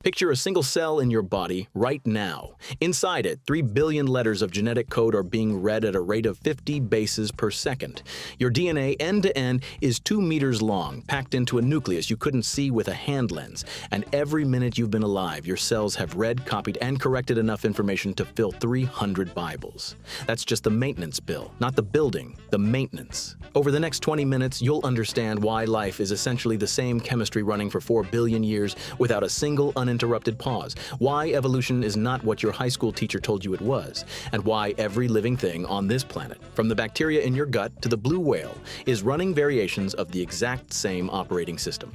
Picture a single cell in your body right now. Inside it, 3 billion letters of genetic code are being read at a rate of 50 bases per second. Your DNA end to end is 2 meters long, packed into a nucleus you couldn't see with a hand lens. And every minute you've been alive, your cells have read, copied, and corrected enough information to fill 300 Bibles. That's just the maintenance bill, not the building, the maintenance. Over the next 20 minutes, you'll understand why life is essentially the same chemistry running for 4 billion years without a single uninterrupted pause, why evolution is not what your high school teacher told you it was, and why every living thing on this planet, from the bacteria in your gut to the blue whale, is running variations of the exact same operating system.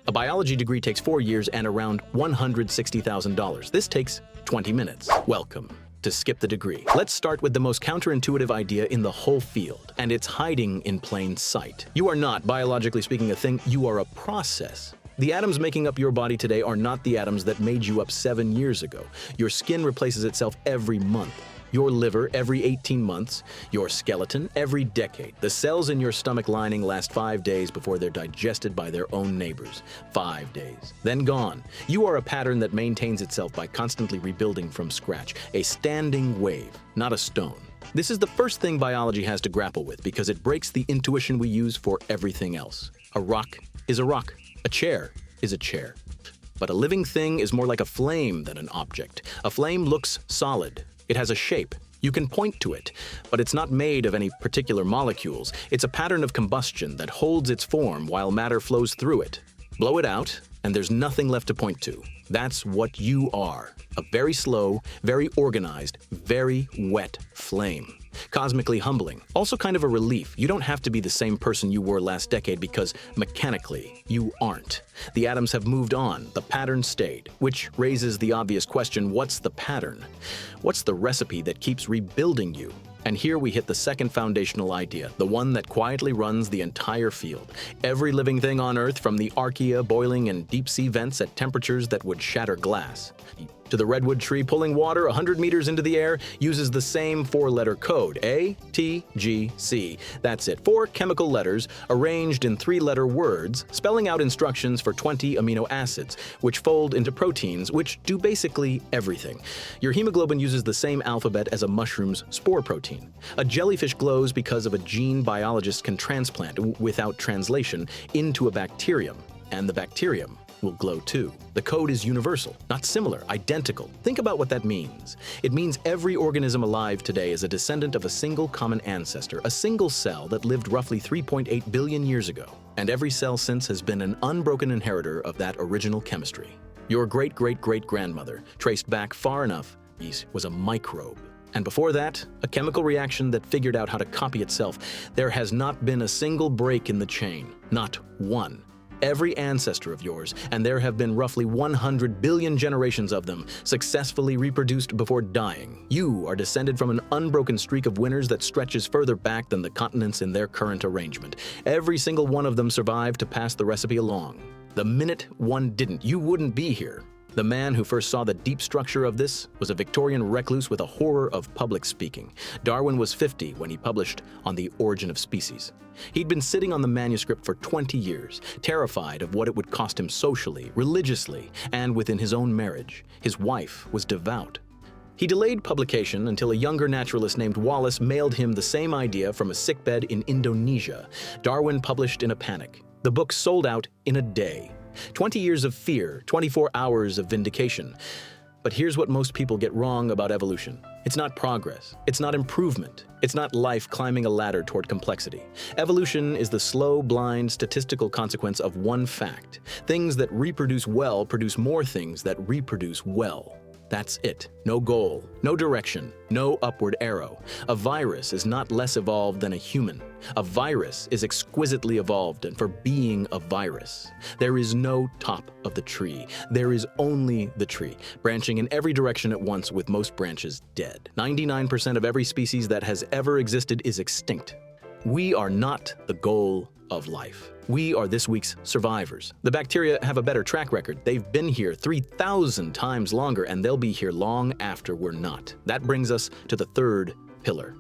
A biology degree takes 4 years and around $160,000. This takes 20 minutes. Welcome to Skip the Degree. Let's start with the most counterintuitive idea in the whole field, and it's hiding in plain sight. You are not, biologically speaking, a thing, you are a process. The atoms making up your body today are not the atoms that made you up 7 years ago. Your skin replaces itself every month. Your liver every 18 months, your skeleton every decade. The cells in your stomach lining last 5 days before they're digested by their own neighbors. 5 days, then gone. You are a pattern that maintains itself by constantly rebuilding from scratch, a standing wave, not a stone. This is the first thing biology has to grapple with because it breaks the intuition we use for everything else. A rock is a rock. A chair is a chair. But a living thing is more like a flame than an object. A flame looks solid. It has a shape. You can point to it, but it's not made of any particular molecules. It's a pattern of combustion that holds its form while matter flows through it. Blow it out, and there's nothing left to point to. That's what you are. A very slow, very organized, very wet flame. Cosmically humbling. Also kind of a relief. You don't have to be the same person you were last decade because, mechanically, you aren't. The atoms have moved on. The pattern stayed. Which raises the obvious question, what's the pattern? What's the recipe that keeps rebuilding you? And here we hit the second foundational idea, the one that quietly runs the entire field. Every living thing on Earth, from the archaea boiling in deep-sea vents at temperatures that would shatter glass, to the redwood tree pulling water 100 meters into the air, uses the same 4-letter code, A, T, G, C. That's it, 4 chemical letters arranged in 3-letter words, spelling out instructions for 20 amino acids, which fold into proteins, which do basically everything. Your hemoglobin uses the same alphabet as a mushroom's spore protein. A jellyfish glows because of a gene biologists can transplant, without translation, into a bacterium, and the bacterium will glow too. The code is universal, not similar, identical. Think about what that means. It means every organism alive today is a descendant of a single common ancestor, a single cell that lived roughly 3.8 billion years ago. And every cell since has been an unbroken inheritor of that original chemistry. Your great-great-great-grandmother, traced back far enough, was a microbe. And before that, a chemical reaction that figured out how to copy itself. There has not been a single break in the chain, not one. Every ancestor of yours, and there have been roughly 100 billion generations of them, successfully reproduced before dying. You are descended from an unbroken streak of winners that stretches further back than the continents in their current arrangement. Every single one of them survived to pass the recipe along. The minute one didn't, you wouldn't be here. The man who first saw the deep structure of this was a Victorian recluse with a horror of public speaking. Darwin was 50 when he published On the Origin of Species. He'd been sitting on the manuscript for 20 years, terrified of what it would cost him socially, religiously, and within his own marriage. His wife was devout. He delayed publication until a younger naturalist named Wallace mailed him the same idea from a sickbed in Indonesia. Darwin published in a panic. The book sold out in a day. 20 years of fear, 24 hours of vindication. But here's what most people get wrong about evolution. It's not progress. It's not improvement. It's not life climbing a ladder toward complexity. Evolution is the slow, blind, statistical consequence of one fact. Things that reproduce well produce more things that reproduce well. That's it. No goal, no direction, no upward arrow. A virus is not less evolved than a human. A virus is exquisitely evolved and for being a virus. There is no top of the tree. There is only the tree, branching in every direction at once with most branches dead. 99% of every species that has ever existed is extinct. We are not the goal of life. We are this week's survivors. The bacteria have a better track record. They've been here 3,000 times longer, and they'll be here long after we're not. That brings us to the third pillar,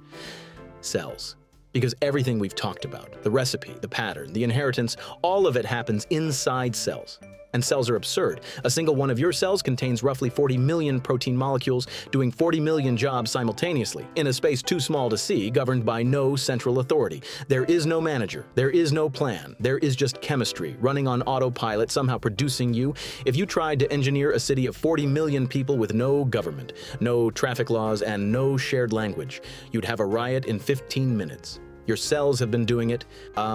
cells. Because everything we've talked about, the recipe, the pattern, the inheritance, all of it happens inside cells. And cells are absurd. A single one of your cells contains roughly 40 million protein molecules doing 40 million jobs simultaneously, in a space too small to see, governed by no central authority. There is no manager. There is no plan. There is just chemistry, running on autopilot, somehow producing you. If you tried to engineer a city of 40 million people with no government, no traffic laws, and no shared language, you'd have a riot in 15 minutes. Your cells have been doing it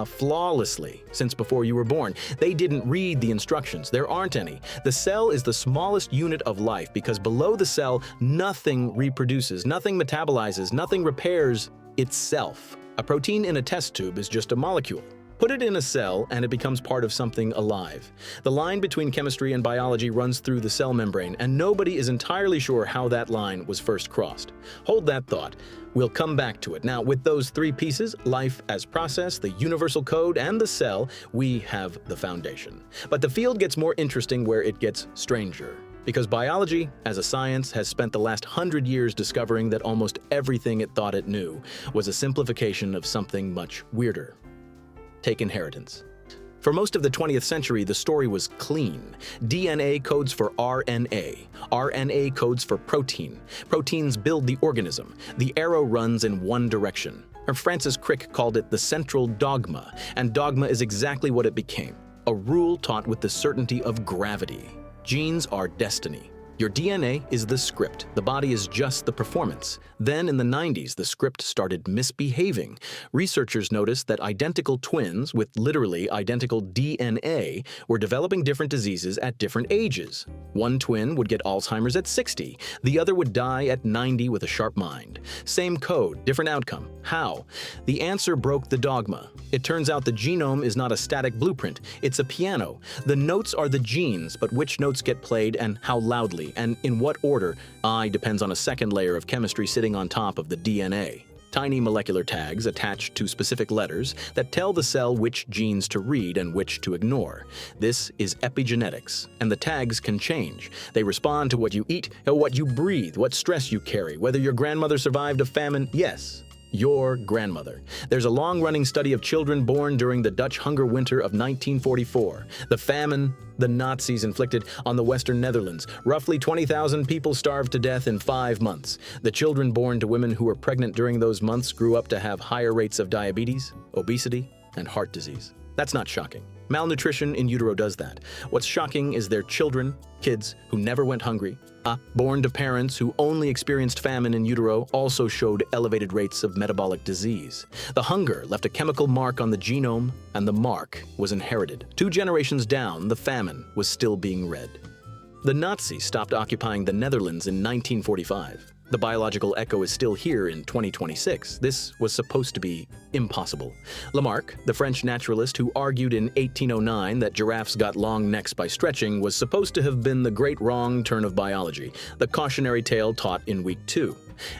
flawlessly since before you were born. They didn't read the instructions. There aren't any. The cell is the smallest unit of life because below the cell, nothing reproduces, nothing metabolizes, nothing repairs itself. A protein in a test tube is just a molecule. Put it in a cell and it becomes part of something alive. The line between chemistry and biology runs through the cell membrane, and nobody is entirely sure how that line was first crossed. Hold that thought. We'll come back to it. Now, with those three pieces, life as process, the universal code, and the cell, we have the foundation. But the field gets more interesting where it gets stranger. Because biology, as a science, has spent the last 100 years discovering that almost everything it thought it knew was a simplification of something much weirder. Take inheritance. For most of the 20th century, the story was clean. DNA codes for RNA. RNA codes for protein. Proteins build the organism. The arrow runs in one direction. Francis Crick called it the central dogma, and dogma is exactly what it became. A rule taught with the certainty of gravity. Genes are destiny. Your DNA is the script. The body is just the performance. Then in the 90s, the script started misbehaving. Researchers noticed that identical twins with literally identical DNA were developing different diseases at different ages. One twin would get Alzheimer's at 60. The other would die at 90 with a sharp mind. Same code, different outcome. How? The answer broke the dogma. It turns out the genome is not a static blueprint. It's a piano. The notes are the genes, but which notes get played and how loudly and in what order depends on a second layer of chemistry sitting on top of the DNA. Tiny molecular tags attached to specific letters that tell the cell which genes to read and which to ignore. This is epigenetics, and the tags can change. They respond to what you eat, what you breathe, what stress you carry, whether your grandmother survived a famine. Yes, your grandmother. There's a long-running study of children born during the Dutch hunger winter of 1944. The famine the Nazis inflicted on the Western Netherlands. Roughly 20,000 people starved to death in 5 months. The children born to women who were pregnant during those months grew up to have higher rates of diabetes, obesity, and heart disease. That's not shocking. Malnutrition in utero does that. What's shocking is their children, kids who never went hungry, born to parents who only experienced famine in utero, also showed elevated rates of metabolic disease. The hunger left a chemical mark on the genome, and the mark was inherited. 2 generations down, the famine was still being read. The Nazis stopped occupying the Netherlands in 1945. The biological echo is still here in 2026. This was supposed to be impossible. Lamarck, the French naturalist who argued in 1809 that giraffes got long necks by stretching, was supposed to have been the great wrong turn of biology, the cautionary tale taught in week 2.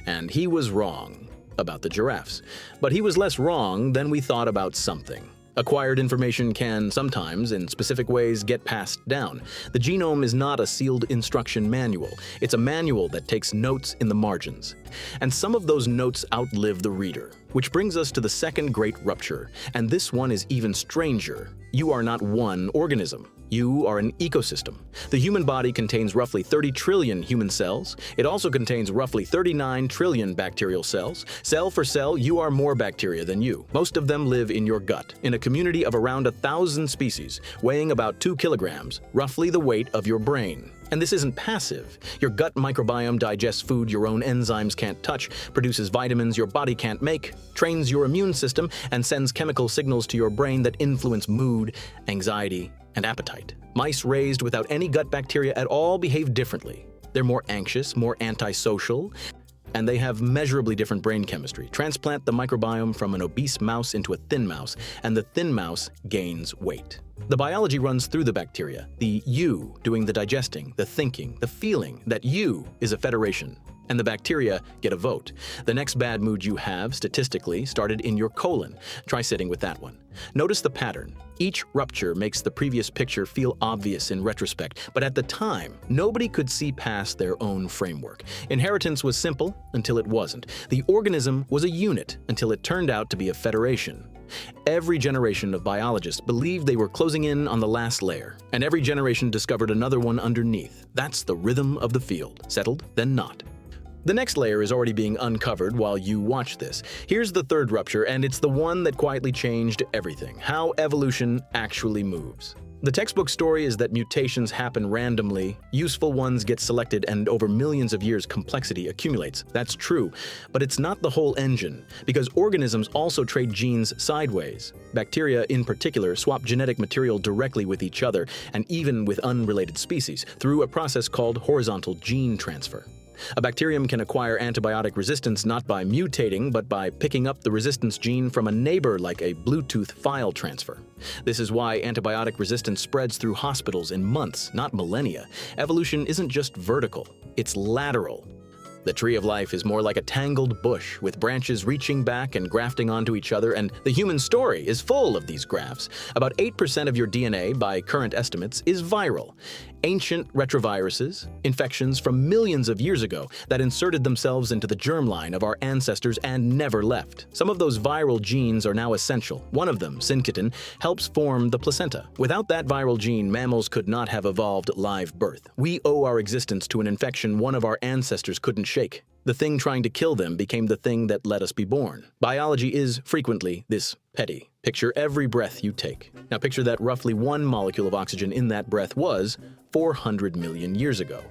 And he was wrong about the giraffes. But he was less wrong than we thought about something. Acquired information can sometimes, in specific ways, get passed down. The genome is not a sealed instruction manual. It's a manual that takes notes in the margins. And some of those notes outlive the reader. Which brings us to the second great rupture, and this one is even stranger. You are not one organism. You are an ecosystem. The human body contains roughly 30 trillion human cells. It also contains roughly 39 trillion bacterial cells. Cell for cell, you are more bacteria than you. Most of them live in your gut, in a community of around 1,000 species, weighing about 2 kilograms, roughly the weight of your brain. And this isn't passive. Your gut microbiome digests food your own enzymes can't touch, produces vitamins your body can't make, trains your immune system, and sends chemical signals to your brain that influence mood, anxiety, and appetite. Mice raised without any gut bacteria at all behave differently. They're more anxious, more antisocial, and they have measurably different brain chemistry. Transplant the microbiome from an obese mouse into a thin mouse, and the thin mouse gains weight. The biology runs through the bacteria, the you doing the digesting, the thinking, the feeling that you is a federation. and the bacteria get a vote. The next bad mood you have, statistically, started in your colon. Try sitting with that one. Notice the pattern. Each rupture makes the previous picture feel obvious in retrospect, but at the time, nobody could see past their own framework. Inheritance was simple until it wasn't. The organism was a unit until it turned out to be a federation. Every generation of biologists believed they were closing in on the last layer, and every generation discovered another one underneath. That's the rhythm of the field. Settled, then not. The next layer is already being uncovered while you watch this. Here's the third rupture, and it's the one that quietly changed everything: how evolution actually moves. The textbook story is that mutations happen randomly, useful ones get selected, and over millions of years complexity accumulates. That's true, but it's not the whole engine, because organisms also trade genes sideways. Bacteria, in particular, swap genetic material directly with each other, and even with unrelated species, through a process called horizontal gene transfer. A bacterium can acquire antibiotic resistance not by mutating, but by picking up the resistance gene from a neighbor, like a Bluetooth file transfer. This is why antibiotic resistance spreads through hospitals in months, not millennia. Evolution isn't just vertical, it's lateral. The tree of life is more like a tangled bush, with branches reaching back and grafting onto each other, and the human story is full of these grafts. About 8% of your DNA, by current estimates, is viral. Ancient retroviruses, infections from millions of years ago that inserted themselves into the germline of our ancestors and never left. Some of those viral genes are now essential. One of them, syncytin, helps form the placenta. Without that viral gene, mammals could not have evolved live birth. We owe our existence to an infection one of our ancestors couldn't shake. The thing trying to kill them became the thing that let us be born. Biology is frequently this petty. Picture every breath you take. Now picture that roughly 1 molecule of oxygen in that breath was 400 million years ago.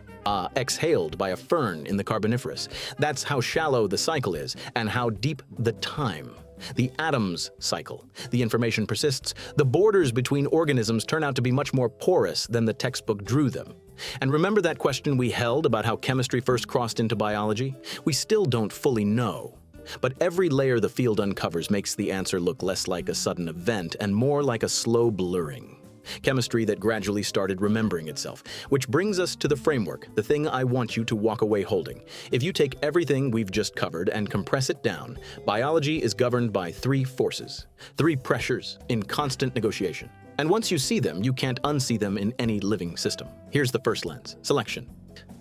Exhaled by a fern in the Carboniferous. That's how shallow the cycle is, and how deep the time. The atoms cycle. The information persists. The borders between organisms turn out to be much more porous than the textbook drew them. And remember that question we held about how chemistry first crossed into biology? We still don't fully know. But every layer the field uncovers makes the answer look less like a sudden event and more like a slow blurring. Chemistry that gradually started remembering itself. Which brings us to the framework, the thing I want you to walk away holding. If you take everything we've just covered and compress it down, biology is governed by 3 forces, 3 pressures in constant negotiation. And once you see them, you can't unsee them in any living system. Here's the first lens: selection.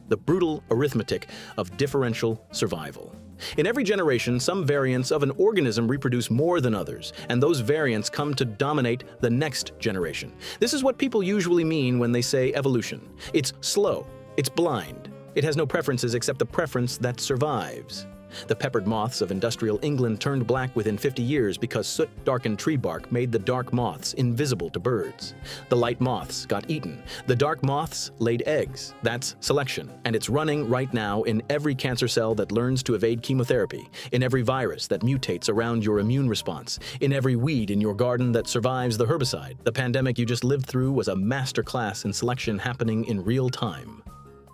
The brutal arithmetic of differential survival. In every generation, some variants of an organism reproduce more than others, and those variants come to dominate the next generation. This is what people usually mean when they say evolution. It's slow, it's blind, it has no preferences except the preference that survives. The peppered moths of industrial England turned black within 50 years because soot-darkened tree bark made the dark moths invisible to birds. The light moths got eaten. The dark moths laid eggs. That's selection, and it's running right now in every cancer cell that learns to evade chemotherapy, in every virus that mutates around your immune response, in every weed in your garden that survives the herbicide. The pandemic you just lived through was a masterclass in selection happening in real time.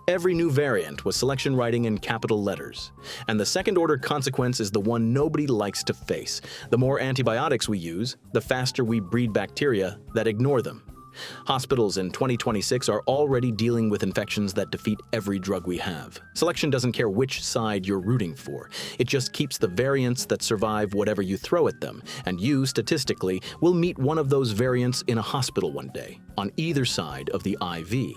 Every new variant was selection writing in capital letters. And the second-order consequence is the one nobody likes to face. The more antibiotics we use, the faster we breed bacteria that ignore them. Hospitals in 2026 are already dealing with infections that defeat every drug we have. Selection doesn't care which side you're rooting for. It just keeps the variants that survive whatever you throw at them. And you, statistically, will meet one of those variants in a hospital one day, on either side of the IV.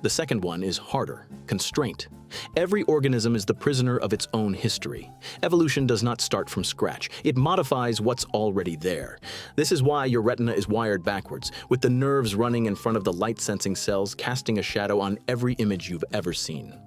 The second one is harder: constraint. Every organism is the prisoner of its own history. Evolution does not start from scratch. It modifies what's already there. This is why your retina is wired backwards, with the nerves running in front of the light-sensing cells casting a shadow on every image you've ever seen.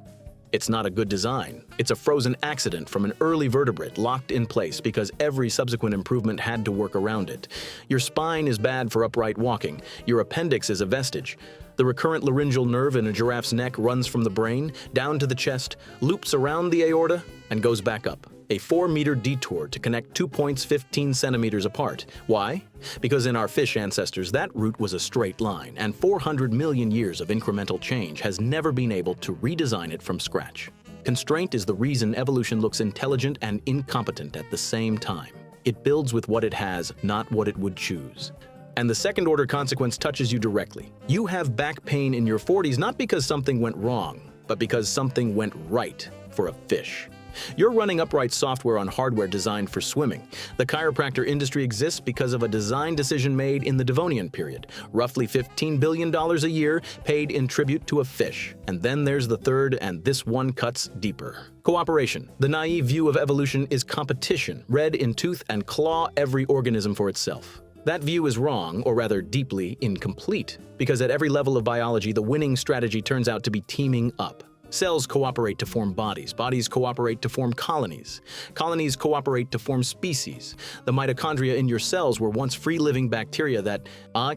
It's not a good design. It's a frozen accident from an early vertebrate locked in place because every subsequent improvement had to work around it. Your spine is bad for upright walking. Your appendix is a vestige. The recurrent laryngeal nerve in a giraffe's neck runs from the brain, down to the chest, loops around the aorta, and goes back up. A 4-meter detour to connect 2 points 15 centimeters apart. Why? Because in our fish ancestors, that route was a straight line, and 400 million years of incremental change has never been able to redesign it from scratch. Constraint is the reason evolution looks intelligent and incompetent at the same time. It builds with what it has, not what it would choose. And the second-order consequence touches you directly. You have back pain in your 40s not because something went wrong, but because something went right for a fish. You're running upright software on hardware designed for swimming. The chiropractor industry exists because of a design decision made in the Devonian period. Roughly $15 billion a year paid in tribute to a fish. And then there's the third, and this one cuts deeper. Cooperation. The naive view of evolution is competition, red in tooth and claw every organism for itself. That view is wrong, or rather deeply incomplete, because at every level of biology, the winning strategy turns out to be teaming up. Cells cooperate to form bodies. Bodies cooperate to form colonies. Colonies cooperate to form species. The mitochondria in your cells were once free-living bacteria that,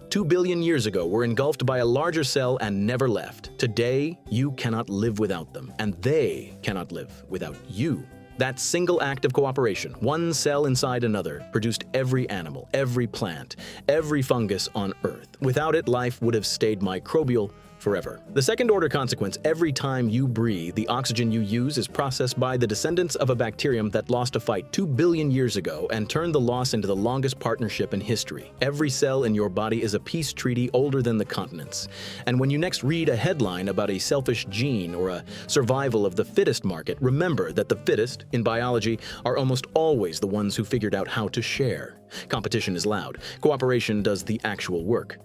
2 billion years ago, were engulfed by a larger cell and never left. Today, you cannot live without them, and they cannot live without you. That single act of cooperation, one cell inside another, produced every animal, every plant, every fungus on Earth. Without it, life would have stayed microbial forever. The second-order consequence: every time you breathe, the oxygen you use is processed by the descendants of a bacterium that lost a fight 2 billion years ago and turned the loss into the longest partnership in history. Every cell in your body is a peace treaty older than the continents. And when you next read a headline about a selfish gene or a survival of the fittest market, remember that the fittest, in biology, are almost always the ones who figured out how to share. Competition is loud. Cooperation does the actual work.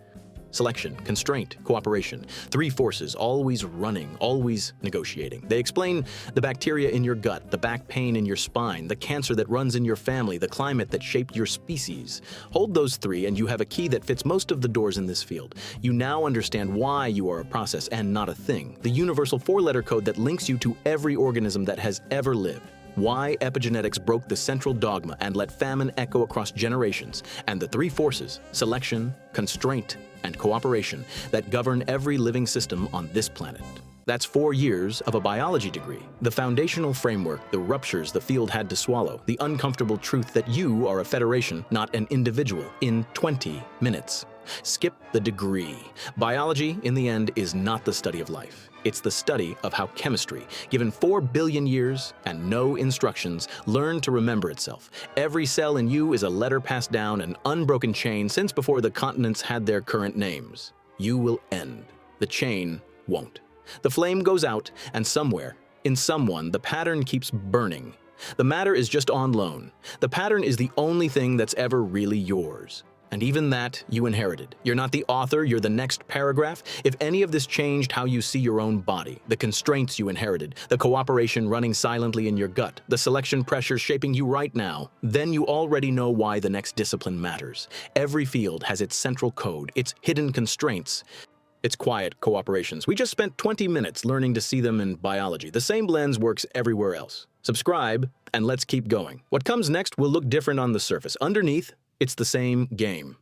Selection, constraint, cooperation. Three forces, always running, always negotiating. They explain the bacteria in your gut, the back pain in your spine, the cancer that runs in your family, the climate that shaped your species. Hold those three and you have a key that fits most of the doors in this field. You now understand why you are a process and not a thing. The universal four-letter code that links you to every organism that has ever lived. Why epigenetics broke the central dogma and let famine echo across generations, and the three forces, selection, constraint, and cooperation, that govern every living system on this planet. That's 4 years of a biology degree. The foundational framework, the ruptures the field had to swallow, the uncomfortable truth that you are a federation, not an individual, in 20 minutes. Skip the degree. Biology, in the end, is not the study of life. It's the study of how chemistry, given 4 billion years and no instructions, learned to remember itself. Every cell in you is a letter passed down an unbroken chain since before the continents had their current names. You will end. The chain won't. The flame goes out, and somewhere, in someone, the pattern keeps burning. The matter is just on loan. The pattern is the only thing that's ever really yours. And even that you inherited. You're not the author, you're the next paragraph. If any of this changed how you see your own body, the constraints you inherited, the cooperation running silently in your gut, the selection pressure shaping you right now, then you already know why the next discipline matters. Every field has its central code, its hidden constraints, its quiet cooperations. We just spent 20 minutes learning to see them in biology. The same lens works everywhere else. Subscribe, and let's keep going. What comes next will look different on the surface. Underneath, it's the same game.